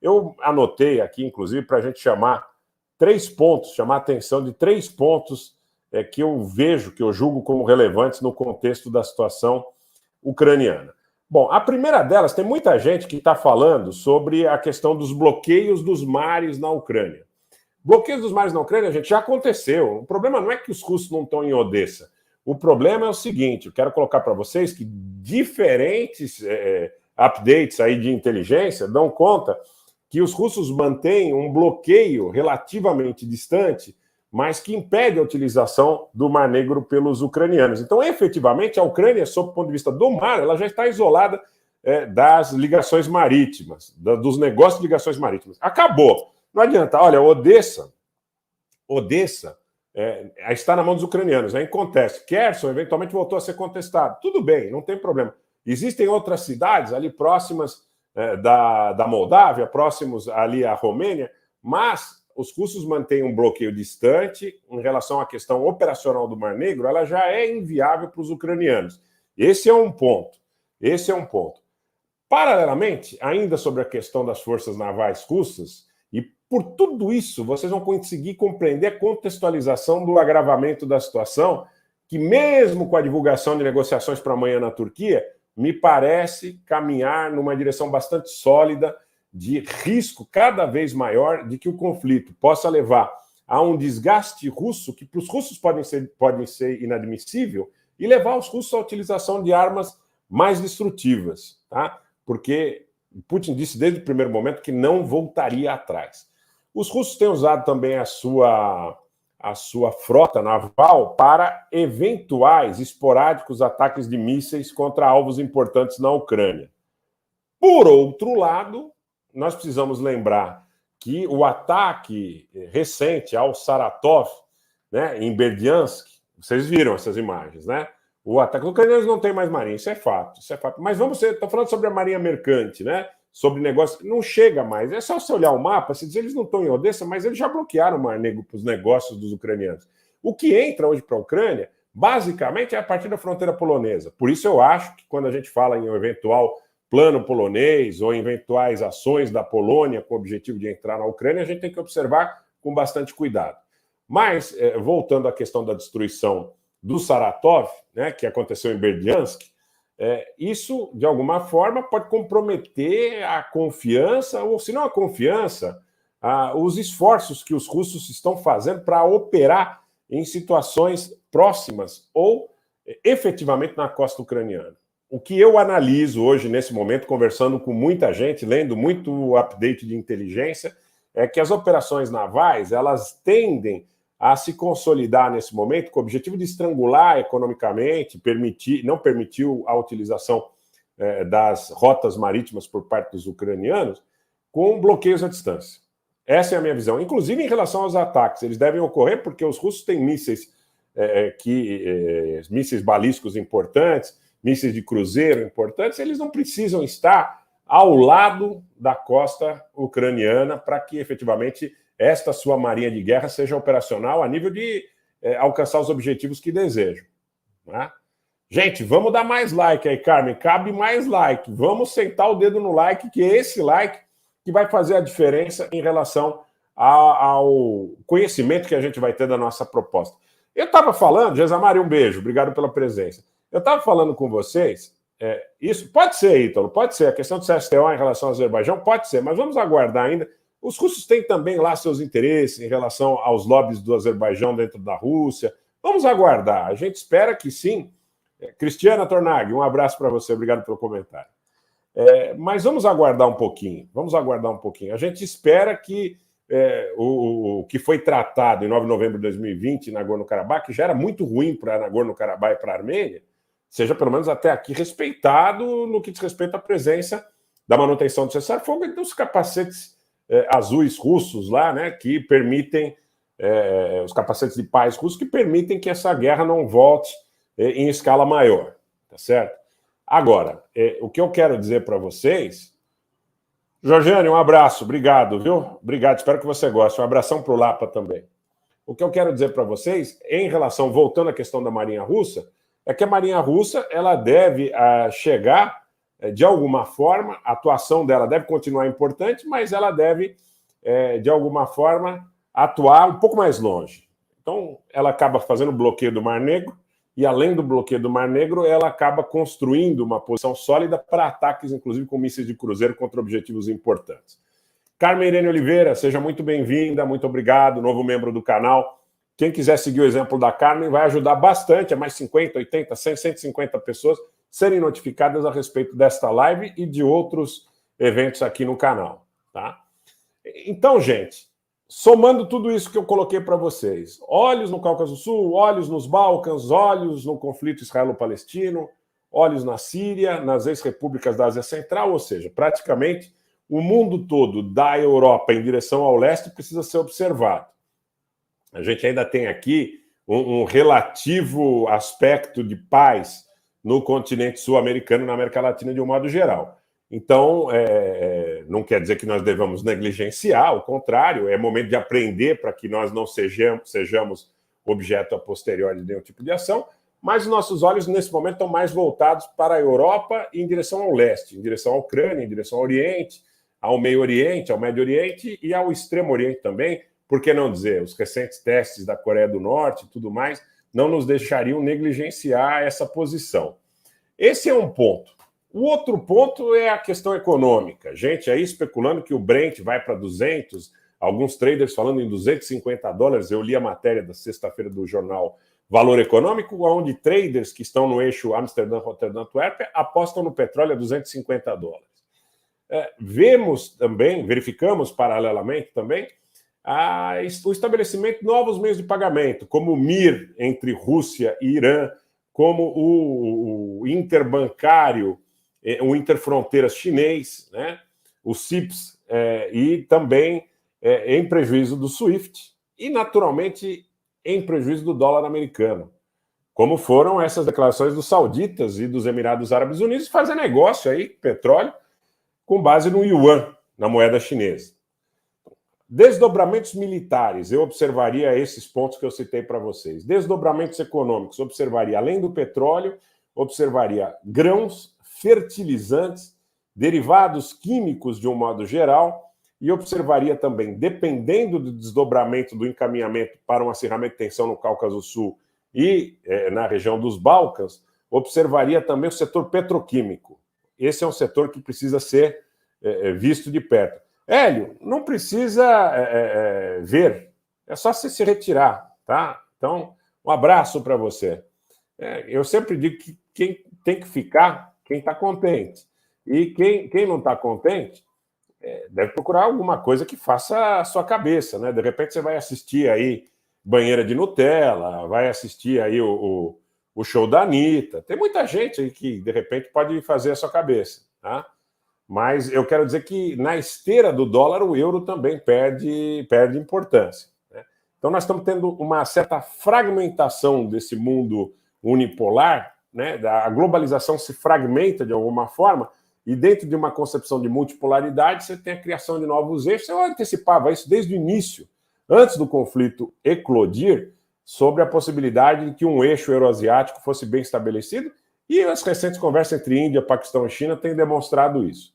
Eu anotei aqui, inclusive, para a gente chamar 3 pontos, chamar a atenção de 3 pontos que eu vejo, que eu julgo como relevantes no contexto da situação ucraniana. Bom, a primeira delas, tem muita gente que está falando sobre a questão dos bloqueios dos mares na Ucrânia. Bloqueios dos mares na Ucrânia, gente, já aconteceu. O problema não é que os russos não estão em Odessa. O problema é o seguinte, eu quero colocar para vocês que diferentes updates aí de inteligência dão conta que os russos mantêm um bloqueio relativamente distante, mas que impede a utilização do Mar Negro pelos ucranianos. Então, efetivamente, a Ucrânia, sob o ponto de vista do mar, ela já está isolada das ligações marítimas, dos negócios de ligações marítimas. Acabou. Não adianta. Olha, Odessa está na mão dos ucranianos, é em conteste. Kherson, eventualmente, voltou a ser contestado. Tudo bem, não tem problema. Existem outras cidades ali próximas da Moldávia, próximos ali à Romênia, mas os russos mantêm um bloqueio distante em relação à questão operacional do Mar Negro, ela já é inviável para os ucranianos. Esse é um ponto. Paralelamente, ainda sobre a questão das forças navais russas, e por tudo isso vocês vão conseguir compreender a contextualização do agravamento da situação, que mesmo com a divulgação de negociações para amanhã na Turquia, me parece caminhar numa direção bastante sólida de risco cada vez maior de que o conflito possa levar a um desgaste russo, que para os russos pode ser inadmissível, e levar os russos à utilização de armas mais destrutivas, tá? Porque Putin disse desde o primeiro momento que não voltaria atrás. Os russos têm usado também a sua frota naval para eventuais esporádicos ataques de mísseis contra alvos importantes na Ucrânia. Por outro lado, nós precisamos lembrar que o ataque recente ao Saratov, né, em Berdiansk, vocês viram essas imagens, né? O ataque. Os ucranianos não têm mais marinha, isso é fato. Mas estou falando sobre a marinha mercante, né? Sobre negócio, não chega mais. É só você olhar o mapa, se dizer eles não estão em Odessa, mas eles já bloquearam o Mar Negro para os negócios dos ucranianos. O que entra hoje para a Ucrânia, basicamente, é a partir da fronteira polonesa. Por isso eu acho que quando a gente fala em um eventual plano polonês ou eventuais ações da Polônia com o objetivo de entrar na Ucrânia, a gente tem que observar com bastante cuidado. Mas, voltando à questão da destruição do Saratov, né, que aconteceu em Berdiansk, isso, de alguma forma, pode comprometer a confiança, ou se não a confiança, os esforços que os russos estão fazendo para operar em situações próximas ou efetivamente na costa ucraniana. O que eu analiso hoje, nesse momento, conversando com muita gente, lendo muito update de inteligência, é que as operações navais, elas tendem a se consolidar nesse momento com o objetivo de estrangular economicamente, não permitir a utilização das rotas marítimas por parte dos ucranianos, com bloqueios à distância. Essa é a minha visão. Inclusive em relação aos ataques, eles devem ocorrer porque os russos têm mísseis balísticos importantes, mísseis de cruzeiro importantes, eles não precisam estar ao lado da costa ucraniana para que efetivamente esta sua marinha de guerra seja operacional a nível de alcançar os objetivos que desejam. Né? Gente, vamos dar mais like aí, Carmen. Cabe mais like. Vamos sentar o dedo no like, que é esse like que vai fazer a diferença em relação ao conhecimento que a gente vai ter da nossa proposta. Eu estava falando, Gesamari, um beijo, obrigado pela presença. Eu estava falando com vocês, isso pode ser, Ítalo, pode ser, a questão do CSTO em relação ao Azerbaijão, pode ser, mas vamos aguardar ainda. Os russos têm também lá seus interesses em relação aos lobbies do Azerbaijão dentro da Rússia. Vamos aguardar. A gente espera que sim. Cristiana Tornag, um abraço para você. Obrigado pelo comentário. Mas vamos aguardar um pouquinho. A gente espera que o que foi tratado em 9 de novembro de 2020 em Nagorno-Karabakh, que já era muito ruim para Nagorno-Karabakh e para a Armênia, seja pelo menos até aqui respeitado no que diz respeito à presença da manutenção do cessar-fogo e dos capacetes azuis russos lá, né, que permitem, os capacetes de paz russos que permitem que essa guerra não volte em escala maior, tá certo? Agora, o que eu quero dizer para vocês, Jorjane, um abraço, obrigado, viu? Obrigado, espero que você goste, um abração para o Lapa também. O que eu quero dizer para vocês, em relação, voltando à questão da Marinha Russa, é que a Marinha Russa, ela deve chegar de alguma forma, a atuação dela deve continuar importante, mas ela deve, de alguma forma, atuar um pouco mais longe. Então, ela acaba fazendo o bloqueio do Mar Negro, e além do bloqueio do Mar Negro, ela acaba construindo uma posição sólida para ataques, inclusive com mísseis de cruzeiro contra objetivos importantes. Carmen Irene Oliveira, seja muito bem-vinda, muito obrigado, novo membro do canal. Quem quiser seguir o exemplo da Carmen vai ajudar bastante a mais 50, 80, 100, 150 pessoas serem notificadas a respeito desta live e de outros eventos aqui no canal, tá? Então, gente, somando tudo isso que eu coloquei para vocês, olhos no Cáucaso Sul, olhos nos Balcãs, olhos no conflito israelo-palestino, olhos na Síria, nas ex-repúblicas da Ásia Central, ou seja, praticamente o mundo todo da Europa em direção ao leste precisa ser observado. A gente ainda tem aqui um relativo aspecto de paz no continente sul-americano, na América Latina de um modo geral. Então, não quer dizer que nós devamos negligenciar, ao contrário, é momento de aprender para que nós não sejamos objeto a posteriori de nenhum tipo de ação, mas nossos olhos, nesse momento, estão mais voltados para a Europa e em direção ao leste, em direção à Ucrânia, em direção ao Oriente, ao Meio Oriente, ao Médio Oriente e ao Extremo Oriente também, por que não dizer, os recentes testes da Coreia do Norte e tudo mais não nos deixariam negligenciar essa posição. Esse é um ponto. O outro ponto é a questão econômica. Gente aí especulando que o Brent vai para 200, alguns traders falando em $250. Eu li a matéria da sexta-feira do jornal Valor Econômico, onde traders que estão no eixo Amsterdã, Rotterdam, Antuérpia apostam no petróleo a $250. Verificamos paralelamente também o estabelecimento de novos meios de pagamento, como o MIR entre Rússia e Irã, como o interbancário, o interfronteiras chinês, né? O CIPS, e também em prejuízo do SWIFT e, naturalmente, em prejuízo do dólar americano, como foram essas declarações dos sauditas e dos Emirados Árabes Unidos fazer negócio aí, petróleo, com base no yuan, na moeda chinesa. Desdobramentos militares, eu observaria esses pontos que eu citei para vocês. Desdobramentos econômicos, observaria, além do petróleo, observaria grãos, fertilizantes, derivados químicos de um modo geral, e observaria também, dependendo do desdobramento do encaminhamento para um acirramento de tensão no Cáucaso Sul e na região dos Balcãs, observaria também o setor petroquímico. Esse é um setor que precisa ser visto de perto. Hélio, não precisa ver, é só você se retirar, tá? Então, um abraço para você. Eu sempre digo que quem tem que ficar, quem está contente. E quem não está contente, deve procurar alguma coisa que faça a sua cabeça, né? De repente você vai assistir aí Banheira de Nutella, vai assistir aí o show da Anitta. Tem muita gente aí que, de repente, pode fazer a sua cabeça, tá? Mas eu quero dizer que na esteira do dólar o euro também perde importância, né? Então nós estamos tendo uma certa fragmentação desse mundo unipolar, né? A globalização se fragmenta de alguma forma e dentro de uma concepção de multipolaridade você tem a criação de novos eixos. Eu antecipava isso desde o início, antes do conflito eclodir, sobre a possibilidade de que um eixo euroasiático fosse bem estabelecido, e as recentes conversas entre Índia, Paquistão e China têm demonstrado isso.